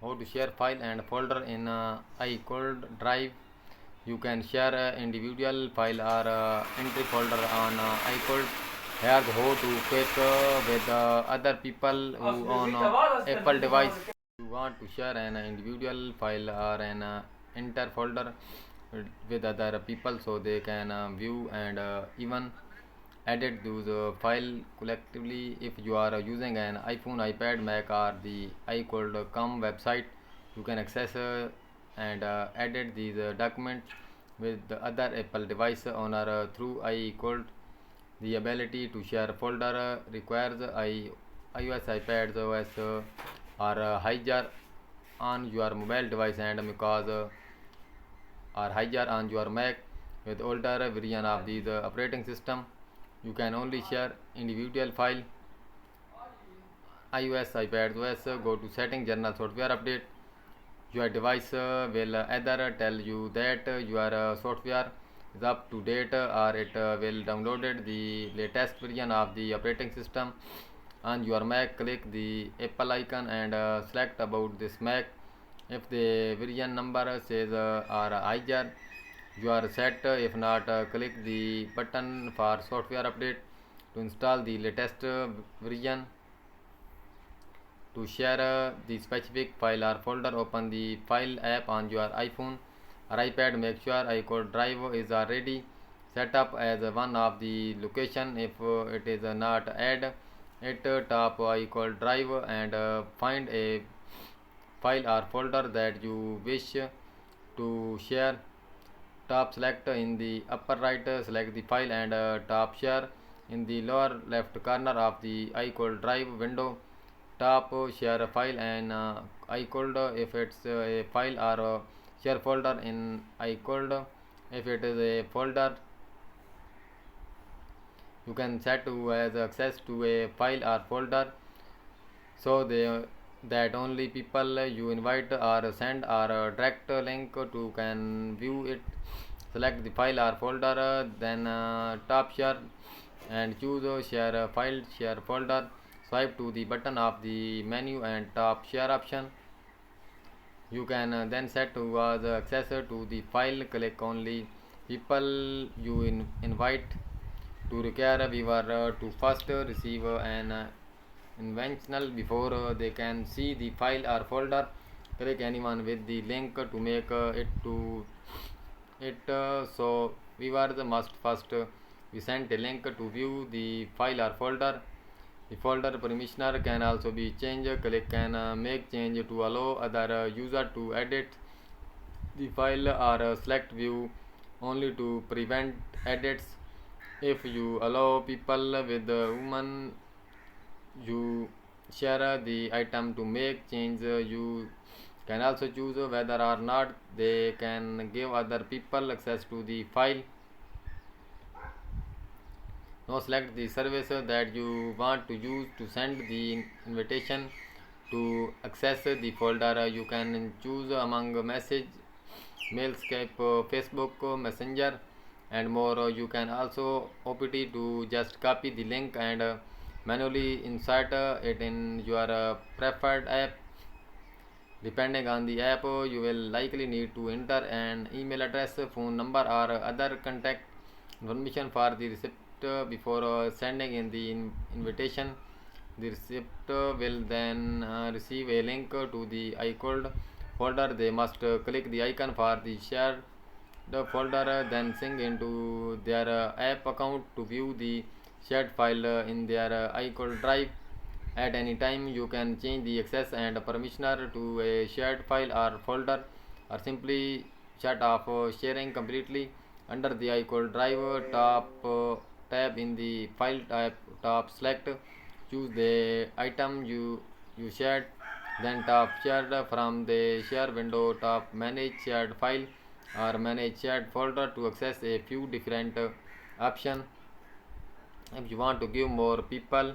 how to share file and folder in iCloud Drive. You can share individual file or entry folder on iCloud. Here's how to quick with other people who own Apple device. You want to share an individual file or an enter folder with other people so they can view and even edit those file collectively. If you are using an iPhone, iPad, Mac or the iCloud.com website, you can access and edit these documents with the other Apple device owner through iCloud. The ability to share folder requires iOS, iPad OS or Hijack on your mobile device and because or Hijack on your Mac. With older version of the operating system, you can only share individual file. iOS, iPad OS, go to setting, general software update. Your device will either tell you that your software is up to date or it will download the latest version of the operating system. On your Mac, click the Apple icon and select about this Mac. If the version number says or Hijack, you are set. If not, click the button for software update to install the latest version. To share the specific file or folder, open the file app on your iPhone or iPad. Make sure iCloud Drive is already set up as one of the location. If it is not, add it top iCloud Drive and find a file or folder that you wish to share. Top select in the upper right, select the file and top share in the lower left corner of the iCloud Drive window. Top share file and iCloud if it's a file or share folder in iCloud. If it is a folder, you can set to as access to a file or folder so that only people you invite or send or direct link to can view it. Select the file or folder, then top share and choose share file, share folder. Swipe to the button of the menu and top share option. You can then set to as access to the file. Click only people you invite to require viewer to first receive an inventional before they can see the file or folder. Click anyone with the link to make it to it so viewers must first be sent a link to view the file or folder. The folder permissioner can also be changed. Click can make change to allow other user to edit the file or select view only to prevent edits. If you allow people with whom you share the item to make change, you can also choose whether or not they can give other people access to the file. Now select the service that you want to use to send the invitation to access the folder. You can choose among message, mail, Skype, Facebook, Messenger and more. You can also opt to just copy the link and manually insert it in your preferred app. Depending on the app, you will likely need to enter an email address, phone number or other contact information for the receipt before sending in the invitation. The receipt will then receive a link to the iCloud folder. They must click the icon for the shared folder, then sync into their app account to view the shared file in their iCloud Drive. At any time, you can change the access and permissioner to a shared file or folder, or simply shut off sharing completely. Under the iCloud Drive tab in the file type, top select, choose the item you shared, then top shared from the share window, top manage shared file or manage shared folder to access a few different options. If you want to give more people